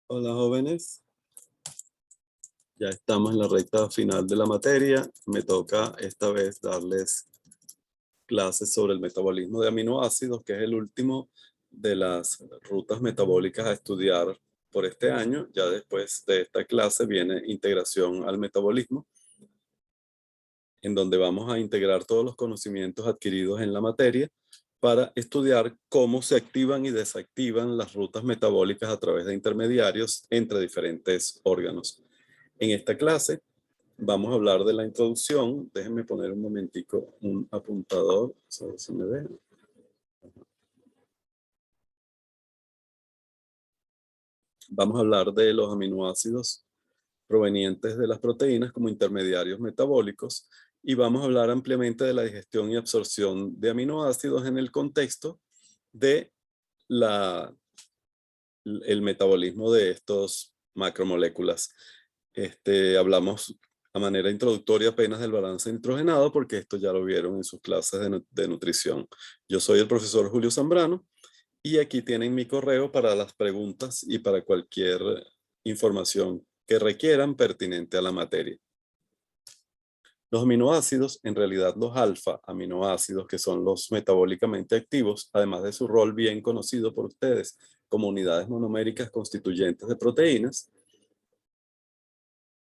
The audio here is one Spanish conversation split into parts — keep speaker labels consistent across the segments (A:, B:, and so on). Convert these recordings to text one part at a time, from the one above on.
A: Hola jóvenes, ya estamos en la recta final de la materia. Me toca esta vez darles clases sobre el metabolismo de aminoácidos, que es el último de las rutas metabólicas a estudiar por este año. Ya después de esta clase viene integración al metabolismo, en donde vamos a integrar todos los conocimientos adquiridos en la materia para estudiar cómo se activan y desactivan las rutas metabólicas a través de intermediarios entre diferentes órganos. En esta clase vamos a hablar de la introducción. Déjenme poner un momentico un apuntador. A ver si me ve. Vamos a hablar de los aminoácidos provenientes de las proteínas como intermediarios metabólicos y vamos a hablar ampliamente de la digestión y absorción de aminoácidos en el contexto de el metabolismo de estos macromoléculas. Hablamos a manera introductoria apenas del balance nitrogenado, porque esto ya lo vieron en sus clases de nutrición. Yo soy el profesor Julio Zambrano y aquí tienen mi correo para las preguntas y para cualquier información que requieran pertinente a la materia. Los aminoácidos, en realidad los alfa aminoácidos, que son los metabólicamente activos, además de su rol bien conocido por ustedes como unidades monoméricas constituyentes de proteínas,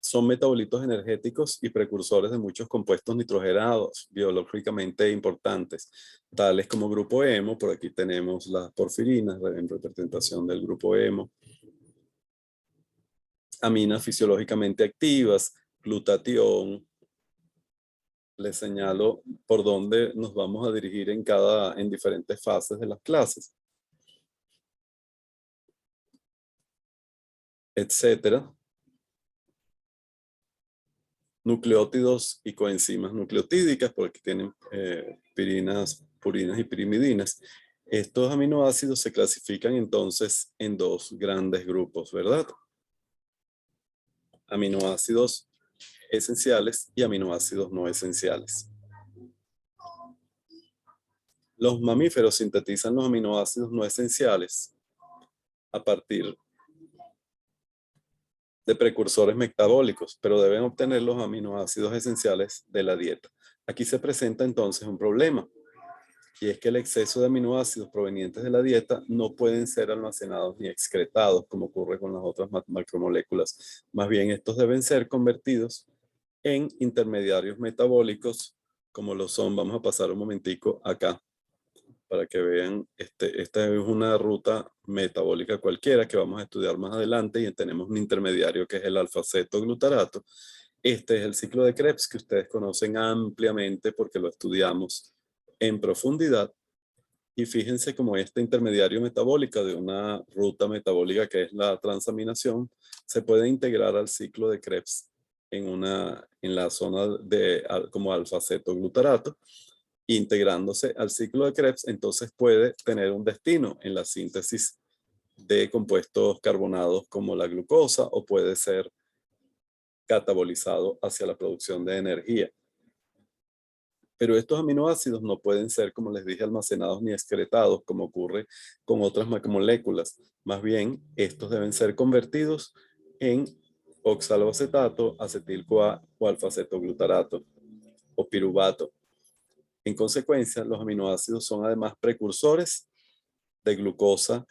A: son metabolitos energéticos y precursores de muchos compuestos nitrogenados biológicamente importantes, tales como grupo hemo. Por aquí tenemos las porfirinas en representación del grupo hemo, aminas fisiológicamente activas, glutatión. Les señalo por dónde nos vamos a dirigir en diferentes fases de las clases, etcétera. Nucleótidos y coenzimas nucleotídicas, porque tienen pirinas, purinas y pirimidinas. Estos aminoácidos se clasifican entonces en dos grandes grupos, ¿verdad? Aminoácidos esenciales y aminoácidos no esenciales. Los mamíferos sintetizan los aminoácidos no esenciales a partir de precursores metabólicos, pero deben obtener los aminoácidos esenciales de la dieta. Aquí se presenta entonces un problema, y es que el exceso de aminoácidos provenientes de la dieta no pueden ser almacenados ni excretados, como ocurre con las otras macromoléculas. Más bien, estos deben ser convertidos en intermediarios metabólicos, como lo son. Vamos a pasar un momentico acá para que vean. Esta es una ruta metabólica cualquiera que vamos a estudiar más adelante, y tenemos un intermediario que es el alfa-cetoglutarato. Este es el ciclo de Krebs, que ustedes conocen ampliamente porque lo estudiamos en profundidad. Y fíjense cómo este intermediario metabólico de una ruta metabólica que es la transaminación se puede integrar al ciclo de Krebs en la zona como alfa-cetoglutarato. Integrándose al ciclo de Krebs, entonces puede tener un destino en la síntesis de compuestos carbonados como la glucosa, o puede ser catabolizado hacia la producción de energía. Pero estos aminoácidos no pueden ser, como les dije, almacenados ni excretados, como ocurre con otras macromoléculas. Más bien, estos deben ser convertidos en oxaloacetato, acetil-CoA o alfa-cetoglutarato o piruvato. En consecuencia, los aminoácidos son además precursores de glucosa,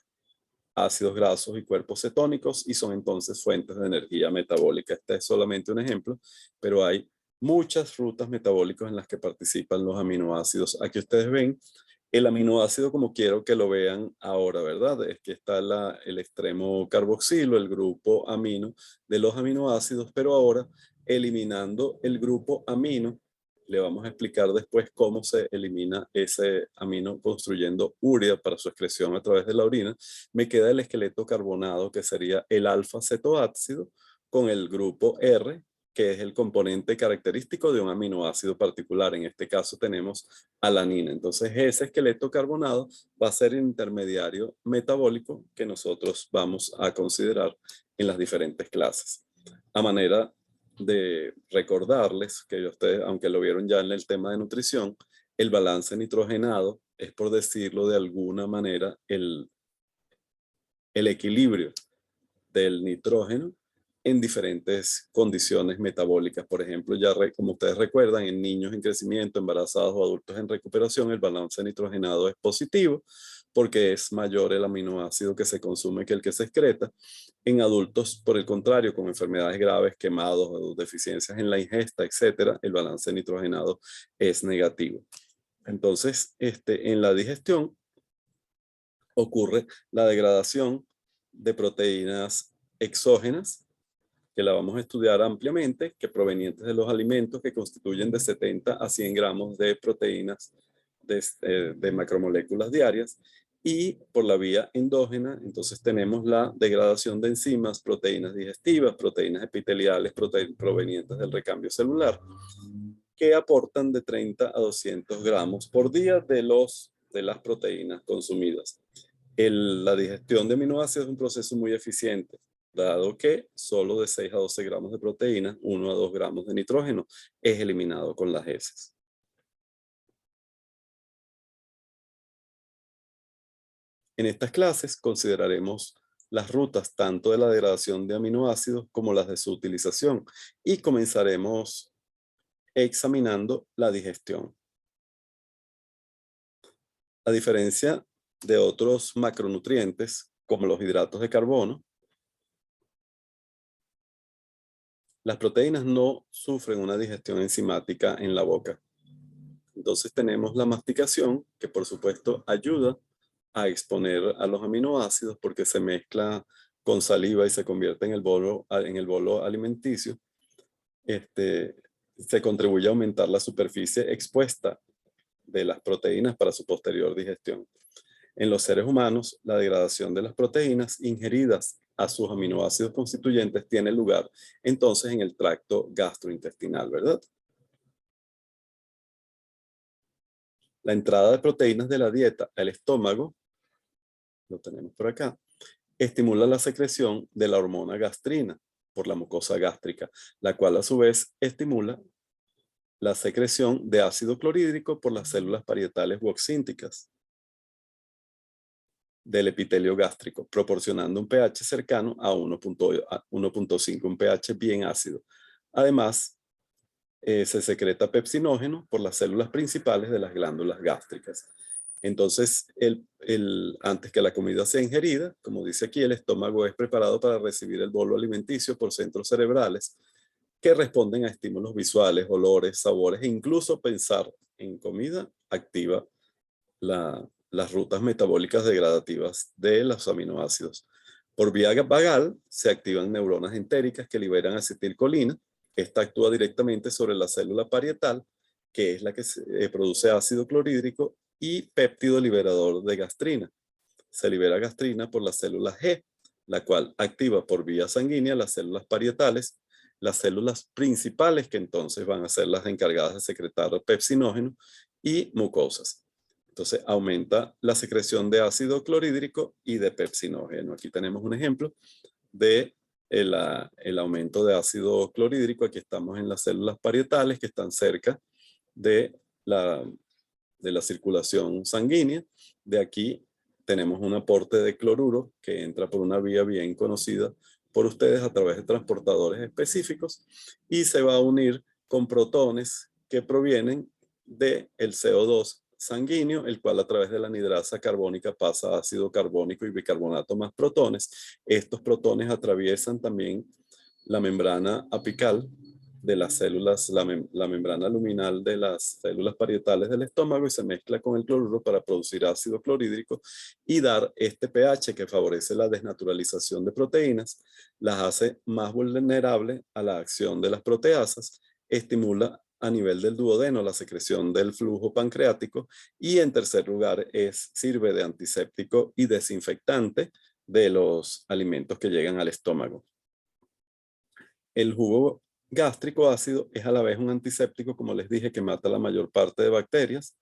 A: ácidos grasos y cuerpos cetónicos, y son entonces fuentes de energía metabólica. Este es solamente un ejemplo, pero hay muchas rutas metabólicas en las que participan los aminoácidos. Aquí ustedes ven el aminoácido como quiero que lo vean ahora, ¿verdad? Es que está el extremo carboxilo, el grupo amino de los aminoácidos, pero ahora eliminando el grupo amino, le vamos a explicar después cómo se elimina ese amino construyendo urea para su excreción a través de la orina. Me queda el esqueleto carbonado, que sería el alfa-cetoácido, con el grupo R, que es el componente característico de un aminoácido particular. En este caso tenemos alanina. Entonces ese esqueleto carbonado va a ser el intermediario metabólico que nosotros vamos a considerar en las diferentes clases. A manera de recordarles que ustedes, aunque lo vieron ya en el tema de nutrición, el balance nitrogenado es, por decirlo de alguna manera, el equilibrio del nitrógeno en diferentes condiciones metabólicas. Por ejemplo, ya como ustedes recuerdan, en niños en crecimiento, embarazados o adultos en recuperación, el balance nitrogenado es positivo porque es mayor el aminoácido que se consume que el que se excreta. En adultos, por el contrario, con enfermedades graves, quemados o deficiencias en la ingesta, etcétera, el balance nitrogenado es negativo. Entonces, en la digestión ocurre la degradación de proteínas exógenas, que la vamos a estudiar ampliamente, que provenientes de los alimentos que constituyen de 70 a 100 gramos de proteínas de macromoléculas diarias, y por la vía endógena, entonces tenemos la degradación de enzimas, proteínas digestivas, proteínas epiteliales provenientes del recambio celular, que aportan de 30 a 200 gramos por día de las proteínas consumidas. La digestión de aminoácidos es un proceso muy eficiente, dado que solo de 6 a 12 gramos de proteína, 1 a 2 gramos de nitrógeno es eliminado con las heces. En estas clases consideraremos las rutas tanto de la degradación de aminoácidos como las de su utilización, y comenzaremos examinando la digestión. A diferencia de otros macronutrientes, como los hidratos de carbono, las proteínas no sufren una digestión enzimática en la boca. Entonces tenemos la masticación, que por supuesto ayuda a exponer a los aminoácidos porque se mezcla con saliva y se convierte en el bolo alimenticio. Se contribuye a aumentar la superficie expuesta de las proteínas para su posterior digestión. En los seres humanos, la degradación de las proteínas ingeridas a sus aminoácidos constituyentes tiene lugar entonces en el tracto gastrointestinal, ¿verdad? La entrada de proteínas de la dieta al estómago, lo tenemos por acá, estimula la secreción de la hormona gastrina por la mucosa gástrica, la cual a su vez estimula la secreción de ácido clorhídrico por las células parietales u oxínticas del epitelio gástrico, proporcionando un pH cercano a 1.5, un pH bien ácido. Además, se secreta pepsinógeno por las células principales de las glándulas gástricas. Entonces, antes que la comida sea ingerida, como dice aquí, el estómago es preparado para recibir el bolo alimenticio por centros cerebrales que responden a estímulos visuales, olores, sabores, e incluso pensar en comida activa las rutas metabólicas degradativas de los aminoácidos. Por vía vagal se activan neuronas entéricas que liberan acetilcolina. Esta actúa directamente sobre la célula parietal, que es la que produce ácido clorhídrico, y péptido liberador de gastrina. Se libera gastrina por la célula G, la cual activa por vía sanguínea las células parietales, las células principales, que entonces van a ser las encargadas de secretar pepsinógeno, y mucosas. Entonces aumenta la secreción de ácido clorhídrico y de pepsinógeno. Aquí tenemos un ejemplo de el aumento de ácido clorhídrico. Aquí estamos en las células parietales que están cerca de la circulación sanguínea. De aquí tenemos un aporte de cloruro que entra por una vía bien conocida por ustedes a través de transportadores específicos y se va a unir con protones que provienen del CO2 sanguíneo, el cual a través de la anhidrasa carbónica pasa a ácido carbónico y bicarbonato más protones. Estos protones atraviesan también la membrana apical de las células, la membrana luminal de las células parietales del estómago, y se mezcla con el cloruro para producir ácido clorhídrico y dar este pH que favorece la desnaturalización de proteínas, las hace más vulnerables a la acción de las proteasas, estimula a nivel del duodeno la secreción del flujo pancreático, y en tercer lugar sirve de antiséptico y desinfectante de los alimentos que llegan al estómago. El jugo gástrico ácido es a la vez un antiséptico, como les dije, que mata la mayor parte de bacterias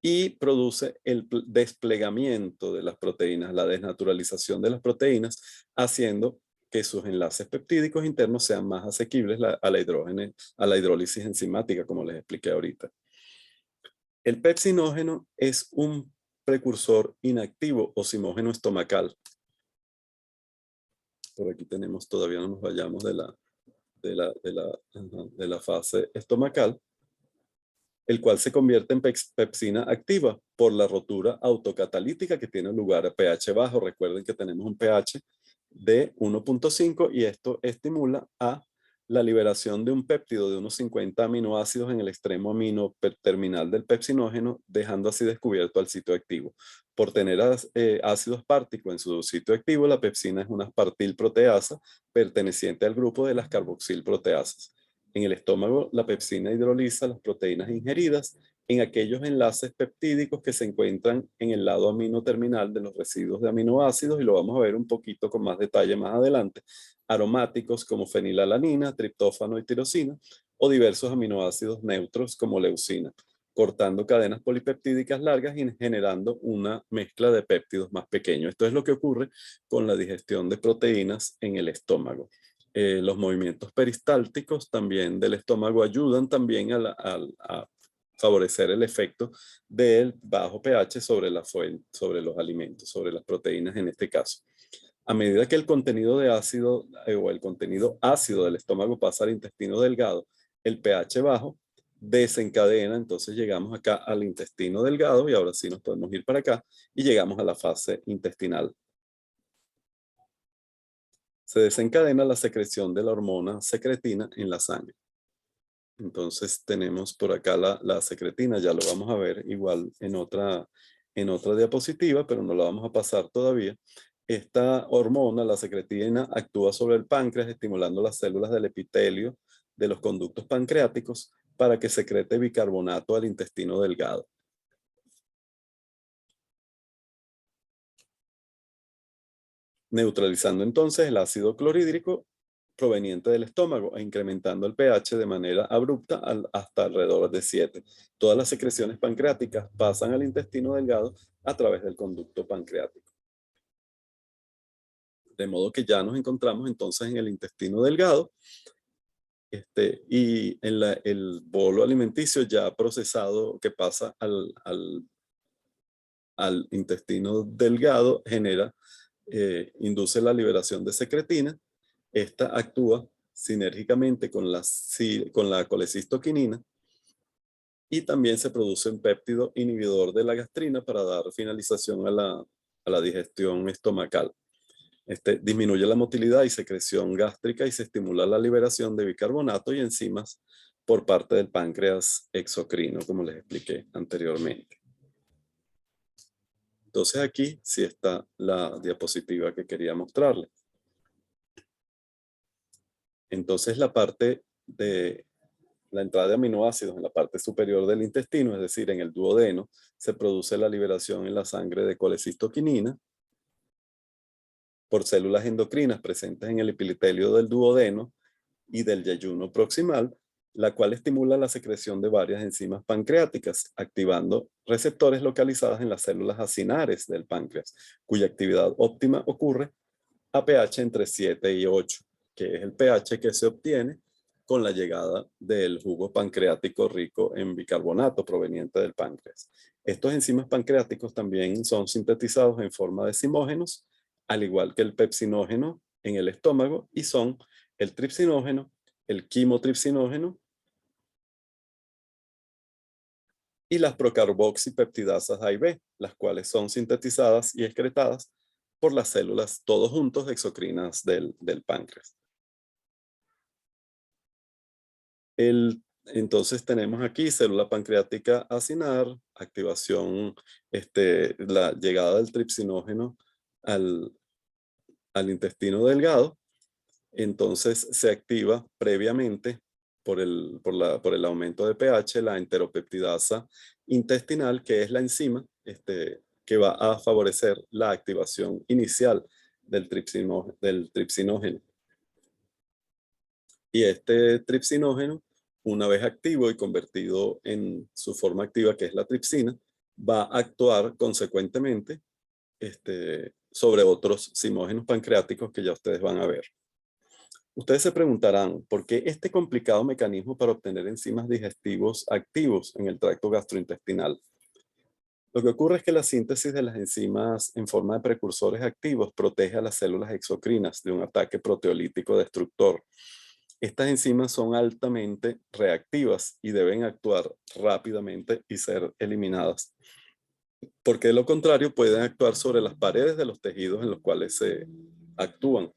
A: y produce el desplegamiento de las proteínas, la desnaturalización de las proteínas, haciendo que sus enlaces peptídicos internos sean más asequibles a la hidrólisis enzimática, como les expliqué ahorita. El pepsinógeno es un precursor inactivo osmógeno estomacal. Por aquí tenemos, todavía no nos vayamos de la fase estomacal, el cual se convierte en pepsina activa por la rotura autocatalítica que tiene lugar a pH bajo. Recuerden que tenemos un pH de 1.5 y esto estimula a la liberación de un péptido de unos 50 aminoácidos en el extremo amino terminal del pepsinógeno, dejando así descubierto al sitio activo. Por tener ácido aspartico en su sitio activo, la pepsina es una aspartil proteasa perteneciente al grupo de las carboxil proteasas. En el estómago, la pepsina hidroliza las proteínas ingeridas en aquellos enlaces peptídicos que se encuentran en el lado amino terminal de los residuos de aminoácidos, y lo vamos a ver un poquito con más detalle más adelante, aromáticos como fenilalanina, triptófano y tirosina, o diversos aminoácidos neutros como leucina, cortando cadenas polipeptídicas largas y generando una mezcla de péptidos más pequeños. Esto es lo que ocurre con la digestión de proteínas en el estómago. Los movimientos peristálticos también del estómago ayudan también a favorecer el efecto del bajo pH sobre sobre los alimentos, sobre las proteínas en este caso. A medida que el contenido de ácido o el contenido ácido del estómago pasa al intestino delgado, el pH bajo desencadena, entonces llegamos acá al intestino delgado y ahora sí nos podemos ir para acá y llegamos a la fase intestinal. Se desencadena la secreción de la hormona secretina en la sangre. Entonces tenemos por acá la secretina, ya lo vamos a ver igual en otra diapositiva, pero no la vamos a pasar todavía. Esta hormona, la secretina, actúa sobre el páncreas, estimulando las células del epitelio de los conductos pancreáticos para que secrete bicarbonato al intestino delgado. Neutralizando entonces el ácido clorhídrico proveniente del estómago e incrementando el pH de manera abrupta hasta alrededor de 7. Todas las secreciones pancreáticas pasan al intestino delgado a través del conducto pancreático. De modo que ya nos encontramos entonces en el intestino delgado, y en el bolo alimenticio ya procesado que pasa al intestino delgado induce la liberación de secretina. Esta actúa sinérgicamente con la colecistoquinina y también se produce un péptido inhibidor de la gastrina para dar finalización a la digestión estomacal. Disminuye la motilidad y secreción gástrica y se estimula la liberación de bicarbonato y enzimas por parte del páncreas exocrino, como les expliqué anteriormente. Entonces aquí sí está la diapositiva que quería mostrarles. Entonces la parte de la entrada de aminoácidos en la parte superior del intestino, es decir, en el duodeno, se produce la liberación en la sangre de colecistoquinina por células endocrinas presentes en el epitelio del duodeno y del yeyuno proximal, la cual estimula la secreción de varias enzimas pancreáticas, activando receptores localizados en las células acinares del páncreas, cuya actividad óptima ocurre a pH entre 7 y 8, que es el pH que se obtiene con la llegada del jugo pancreático rico en bicarbonato proveniente del páncreas. Estos enzimas pancreáticos también son sintetizados en forma de zimógenos, al igual que el pepsinógeno en el estómago, y son el tripsinógeno, el quimotripsinógeno y las procarboxipeptidasas A y B, las cuales son sintetizadas y excretadas por las células todos juntos exocrinas del páncreas. Entonces tenemos aquí célula pancreática acinar, activación, la llegada del tripsinógeno al intestino delgado. Entonces se activa previamente por el aumento de pH la enteropeptidasa intestinal, que es la enzima que va a favorecer la activación inicial del tripsinógeno. Y este tripsinógeno, una vez activo y convertido en su forma activa, que es la tripsina, va a actuar consecuentemente sobre otros zimógenos pancreáticos que ya ustedes van a ver. Ustedes se preguntarán, ¿por qué este complicado mecanismo para obtener enzimas digestivos activos en el tracto gastrointestinal? Lo que ocurre es que la síntesis de las enzimas en forma de precursores activos protege a las células exocrinas de un ataque proteolítico destructor. Estas enzimas son altamente reactivas y deben actuar rápidamente y ser eliminadas, porque de lo contrario pueden actuar sobre las paredes de los tejidos en los cuales se actúan.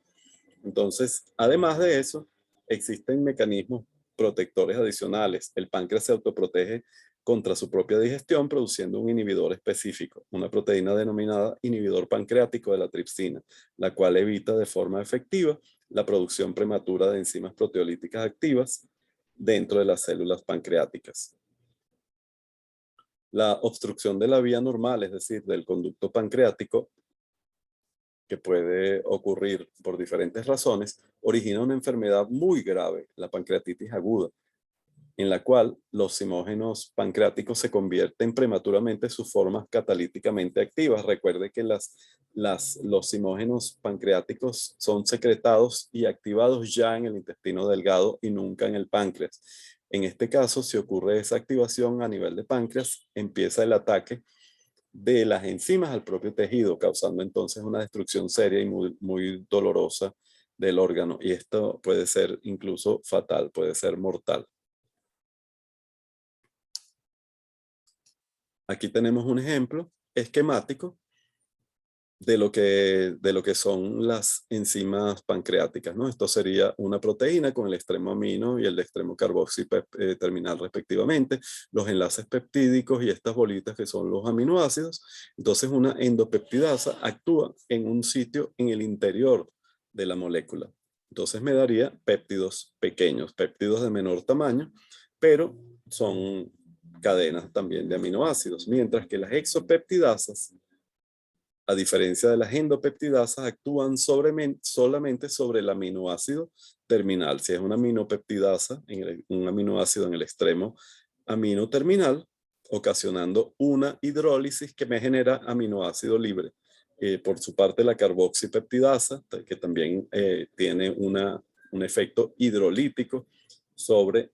A: Entonces, además de eso, existen mecanismos protectores adicionales. El páncreas se autoprotege contra su propia digestión produciendo un inhibidor específico, una proteína denominada inhibidor pancreático de la tripsina, la cual evita de forma efectiva la producción prematura de enzimas proteolíticas activas dentro de las células pancreáticas. La obstrucción de la vía normal, es decir, del conducto pancreático, que puede ocurrir por diferentes razones, origina una enfermedad muy grave, la pancreatitis aguda, en la cual los zimógenos pancreáticos se convierten prematuramente en sus formas catalíticamente activas. Recuerde que los zimógenos pancreáticos son secretados y activados ya en el intestino delgado y nunca en el páncreas. En este caso, si ocurre esa activación a nivel de páncreas, empieza el ataque de las enzimas al propio tejido, causando entonces una destrucción seria y muy dolorosa del órgano. Y esto puede ser incluso fatal, puede ser mortal. Aquí tenemos un ejemplo esquemático de lo que son las enzimas pancreáticas, ¿no? Esto sería una proteína con el extremo amino y el extremo carboxi terminal respectivamente, los enlaces peptídicos y estas bolitas que son los aminoácidos. Entonces una endopeptidasa actúa en un sitio en el interior de la molécula. Entonces me daría péptidos pequeños, péptidos de menor tamaño, pero son cadenas también de aminoácidos, mientras que las exopeptidasas, a diferencia de las endopeptidasas, actúan solamente sobre el aminoácido terminal. Si es una aminopeptidasa, un aminoácido en el extremo amino terminal, ocasionando una hidrólisis que me genera aminoácido libre. Por su parte, la carboxipeptidasa, que también tiene un efecto hidrolítico sobre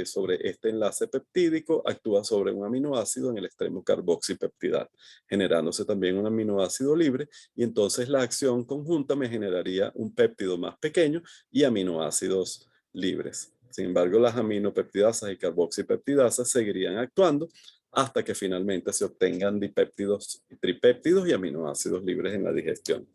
A: sobre este enlace peptídico, actúa sobre un aminoácido en el extremo carboxipeptidal, generándose también un aminoácido libre, y entonces la acción conjunta me generaría un péptido más pequeño y aminoácidos libres. Sin embargo, las aminopeptidasas y carboxipeptidasas seguirían actuando hasta que finalmente se obtengan dipéptidos, tripéptidos y aminoácidos libres en la digestión.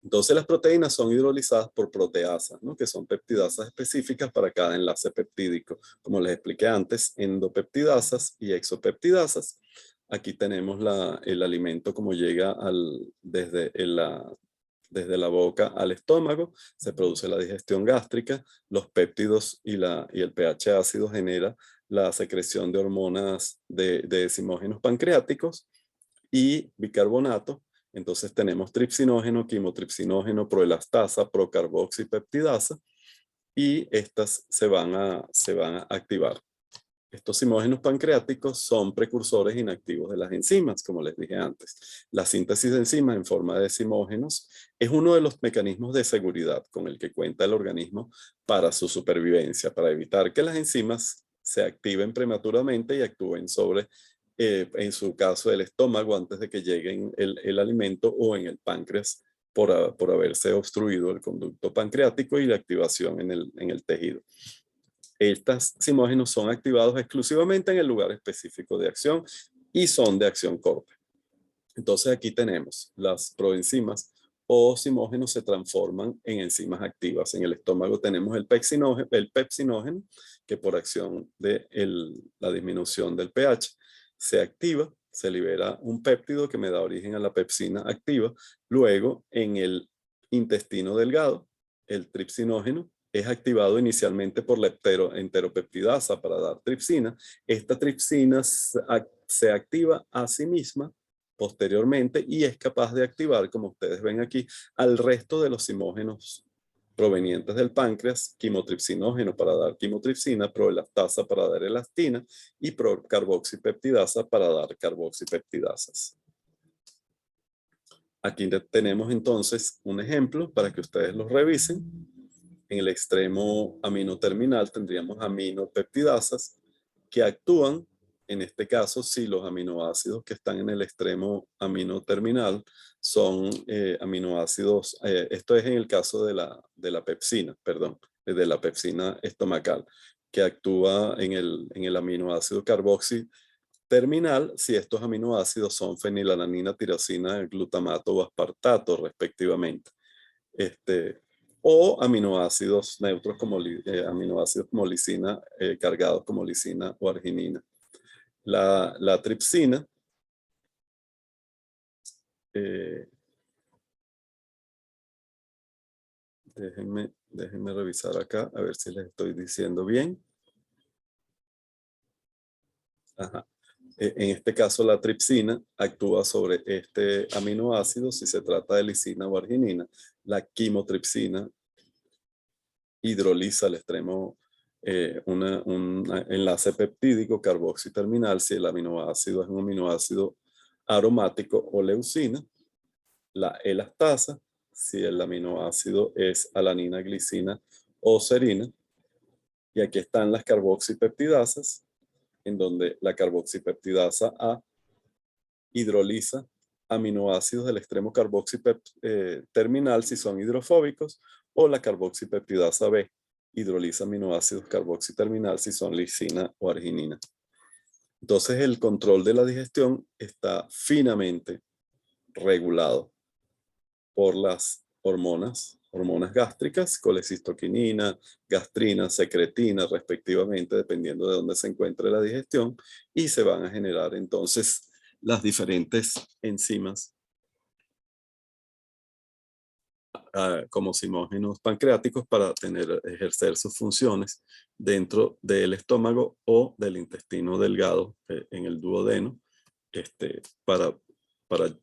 A: Entonces las proteínas son hidrolizadas por proteasas, ¿no? Que son peptidasas específicas para cada enlace peptídico. Como les expliqué antes, endopeptidasas y exopeptidasas. Aquí tenemos el alimento como llega desde la boca al estómago, se produce la digestión gástrica, los péptidos y el pH ácido genera la secreción de hormonas de zimógenos pancreáticos y bicarbonato. Entonces tenemos tripsinógeno, quimotripsinógeno, proelastasa, procarboxipeptidasa, y estas se van a activar. Estos zimógenos pancreáticos son precursores inactivos de las enzimas, como les dije antes. La síntesis de enzimas en forma de zimógenos es uno de los mecanismos de seguridad con el que cuenta el organismo para su supervivencia, para evitar que las enzimas se activen prematuramente y actúen sobre, en su caso, el estómago antes de que llegue el alimento, o en el páncreas por haberse obstruido el conducto pancreático y la activación en el tejido. Estos zimógenos son activados exclusivamente en el lugar específico de acción y son de acción corta. Entonces aquí tenemos las proenzimas o zimógenos se transforman en enzimas activas. En el estómago tenemos el pepsinógeno, que por acción de la disminución del pH se activa, se libera un péptido que me da origen a la pepsina activa. Luego en el intestino delgado, el tripsinógeno es activado inicialmente por la enteropeptidasa para dar tripsina. Esta tripsina se activa a sí misma posteriormente y es capaz de activar, como ustedes ven aquí, al resto de los zimógenos provenientes del páncreas: quimotripsinógeno para dar quimotripsina, proelastasa para dar elastina y procarboxipeptidasa para dar carboxipeptidasas. Aquí tenemos entonces un ejemplo para que ustedes los revisen. En el extremo aminoterminal tendríamos aminopeptidasas que actúan En este caso, sí, los aminoácidos que están en el extremo amino terminal son aminoácidos, esto es en el caso de la pepsina, perdón, de la pepsina estomacal, que actúa en el aminoácido carboxi terminal si estos aminoácidos son fenilalanina, tirosina, glutamato o aspartato, respectivamente. Este, o aminoácidos neutros como aminoácidos como lisina, cargados como lisina o arginina. La tripsina, eh, déjenme revisar acá, a ver si les estoy diciendo bien. Ajá. En este caso, la tripsina actúa sobre este aminoácido si se trata de lisina o arginina. La quimotripsina hidroliza al extremo un enlace peptídico carboxiterminal si el aminoácido es un aminoácido aromático o leucina. La elastasa si el aminoácido es alanina, glicina o serina. Y aquí están las carboxipeptidasas, en donde la carboxipeptidasa A hidroliza aminoácidos del extremo terminal si son hidrofóbicos, o la carboxipeptidasa B hidroliza aminoácidos carboxiterminal si son lisina o arginina. Entonces el control de la digestión está finamente regulado por las hormonas gástricas, colecistoquinina, gastrina, secretina, respectivamente, dependiendo de dónde se encuentre la digestión, y se van a generar entonces las diferentes enzimas como simógenos pancreáticos para ejercer sus funciones dentro del estómago o del intestino delgado en el duodeno, para, para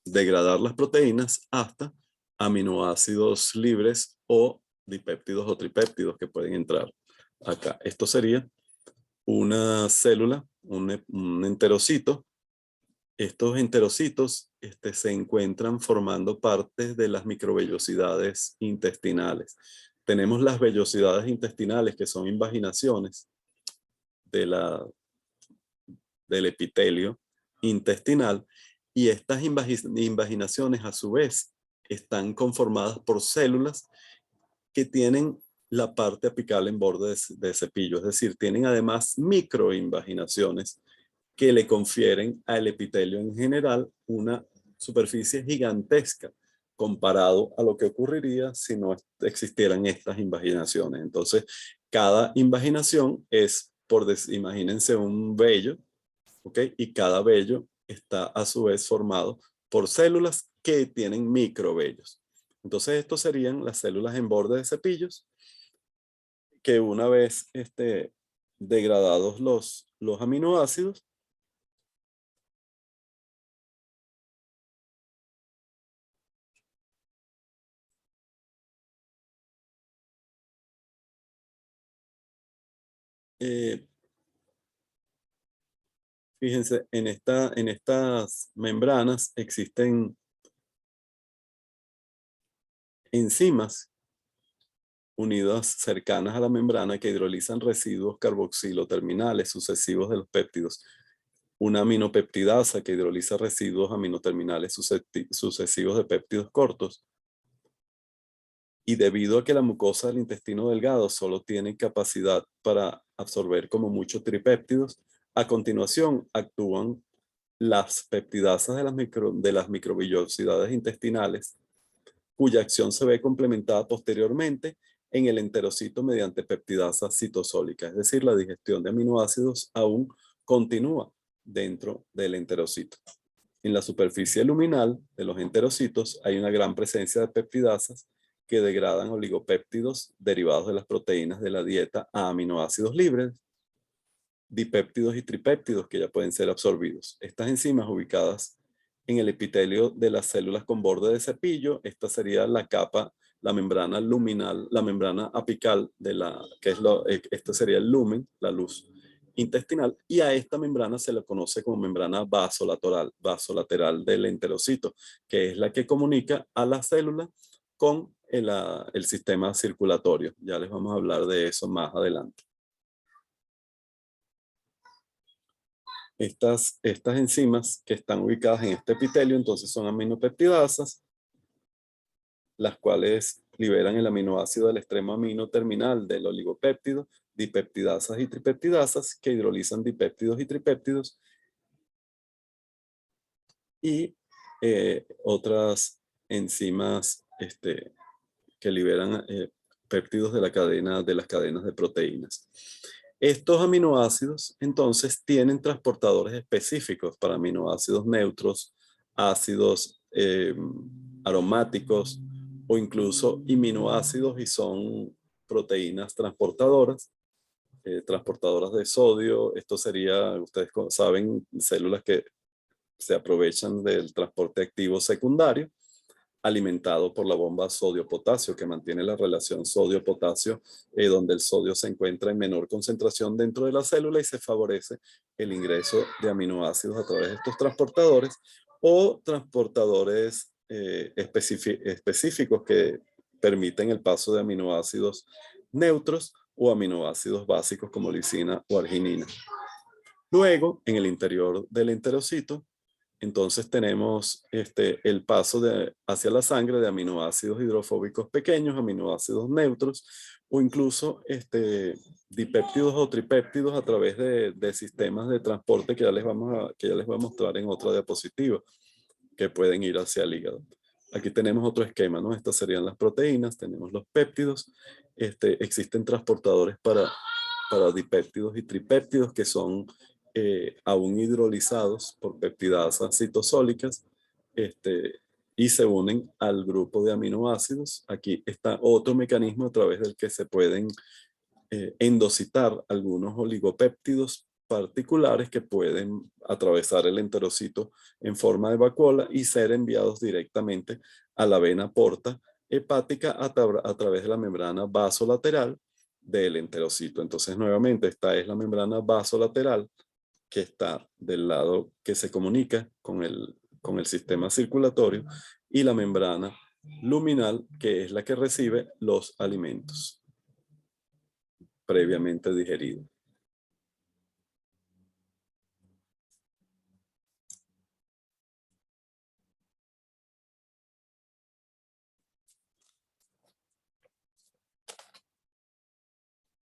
A: degradar las proteínas hasta aminoácidos libres o dipéptidos o tripéptidos que pueden entrar acá. Esto sería una célula, un enterocito. Estos enterocitos se encuentran formando parte de las microvellosidades intestinales. Tenemos las vellosidades intestinales, que son invaginaciones de del epitelio intestinal, y estas invaginaciones a su vez están conformadas por células que tienen la parte apical en borde de cepillo, es decir, tienen además microinvaginaciones que le confieren al epitelio en general una superficie gigantesca comparado a lo que ocurriría si no existieran estas invaginaciones. Entonces, cada invaginación es, imagínense un vello, ¿ok? Y cada vello está a su vez formado por células que tienen microvellos. Entonces, estos serían las células en borde de cepillos que una vez degradados los aminoácidos, eh, fíjense, en estas membranas existen enzimas unidas cercanas a la membrana que hidrolizan residuos carboxiloterminales sucesivos de los péptidos. Una aminopeptidasa que hidroliza residuos aminoterminales sucesivos de péptidos cortos. Y debido a que la mucosa del intestino delgado solo tiene capacidad para absorber como muchos tripéptidos, a continuación actúan las peptidasas de las microvellosidades intestinales, cuya acción se ve complementada posteriormente en el enterocito mediante peptidasa citosólica, es decir, la digestión de aminoácidos aún continúa dentro del enterocito. En la superficie luminal de los enterocitos hay una gran presencia de peptidasas que degradan oligopéptidos derivados de las proteínas de la dieta a aminoácidos libres, dipéptidos y tripéptidos que ya pueden ser absorbidos. Estas enzimas ubicadas en el epitelio de las células con borde de cepillo, esta sería la capa, la membrana luminal, la membrana apical que es esto sería el lumen, la luz intestinal, y a esta membrana se le conoce como membrana vasolateral del enterocito, que es la que comunica a la célula con el sistema circulatorio. Ya les vamos a hablar de eso más adelante. Estas enzimas que están ubicadas en este epitelio, entonces son aminopeptidasas, las cuales liberan el aminoácido del extremo amino terminal del oligopéptido, dipeptidasas y tripeptidasas, que hidrolizan dipéptidos y tripéptidos, y otras enzimas que liberan péptidos de las cadenas de proteínas. Estos aminoácidos, entonces, tienen transportadores específicos para aminoácidos neutros, ácidos aromáticos o incluso aminoácidos, y son proteínas transportadoras, transportadoras de sodio. Esto sería, ustedes saben, células que se aprovechan del transporte activo secundario, alimentado por la bomba sodio-potasio, que mantiene la relación sodio-potasio, donde el sodio se encuentra en menor concentración dentro de la célula y se favorece el ingreso de aminoácidos a través de estos transportadores, o transportadores específicos que permiten el paso de aminoácidos neutros o aminoácidos básicos como lisina o arginina. Luego, en el interior del enterocito, entonces tenemos el paso hacia la sangre de aminoácidos hidrofóbicos pequeños, aminoácidos neutros, o incluso dipéptidos o tripéptidos a través de sistemas de transporte que ya les voy a mostrar en otra diapositiva, que pueden ir hacia el hígado. Aquí tenemos otro esquema, ¿no? Estas serían las proteínas, tenemos los péptidos, existen transportadores para dipéptidos y tripéptidos que son aún hidrolizados por peptidasas citosólicas, y se unen al grupo de aminoácidos. Aquí está otro mecanismo a través del que se pueden endocitar algunos oligopéptidos particulares que pueden atravesar el enterocito en forma de vacuola y ser enviados directamente a la vena porta hepática a través de la membrana vasolateral del enterocito. Entonces, nuevamente, esta es la membrana vasolateral que está del lado que se comunica con el sistema circulatorio, y la membrana luminal, que es la que recibe los alimentos previamente digeridos.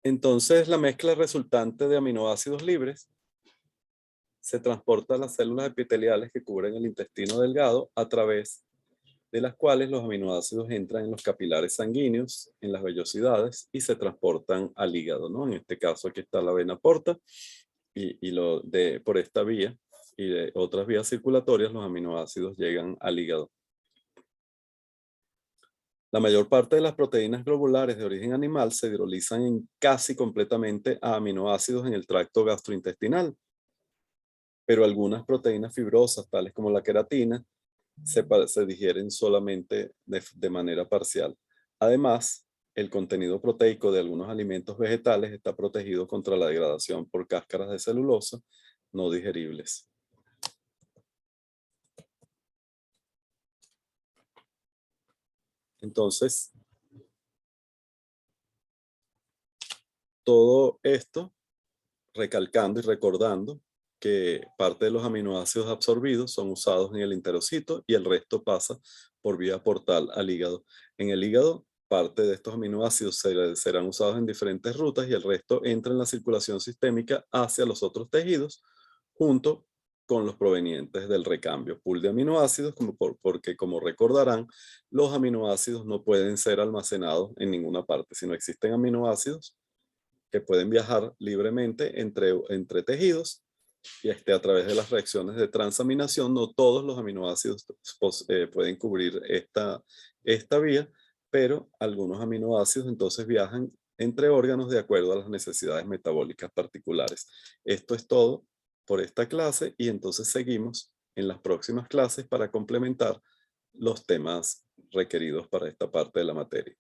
A: Entonces, la mezcla resultante de aminoácidos libres se transporta a las células epiteliales que cubren el intestino delgado, a través de las cuales los aminoácidos entran en los capilares sanguíneos, en las vellosidades, y se transportan al hígado, ¿no? En este caso aquí está la vena porta, por esta vía y de otras vías circulatorias los aminoácidos llegan al hígado. La mayor parte de las proteínas globulares de origen animal se hidrolizan casi completamente a aminoácidos en el tracto gastrointestinal, pero algunas proteínas fibrosas, tales como la queratina, se digieren solamente de manera parcial. Además, el contenido proteico de algunos alimentos vegetales está protegido contra la degradación por cáscaras de celulosa no digeribles. Entonces, todo esto recalcando y recordando que parte de los aminoácidos absorbidos son usados en el enterocito y el resto pasa por vía portal al hígado. En el hígado, parte de estos aminoácidos serán usados en diferentes rutas, y el resto entra en la circulación sistémica hacia los otros tejidos, junto con los provenientes del recambio pool de aminoácidos, porque como recordarán, los aminoácidos no pueden ser almacenados en ninguna parte. Si no existen aminoácidos que pueden viajar libremente entre tejidos, y a través de las reacciones de transaminación, no todos los aminoácidos pueden cubrir esta vía, pero algunos aminoácidos entonces viajan entre órganos de acuerdo a las necesidades metabólicas particulares. Esto es todo por esta clase, y entonces seguimos en las próximas clases para complementar los temas requeridos para esta parte de la materia.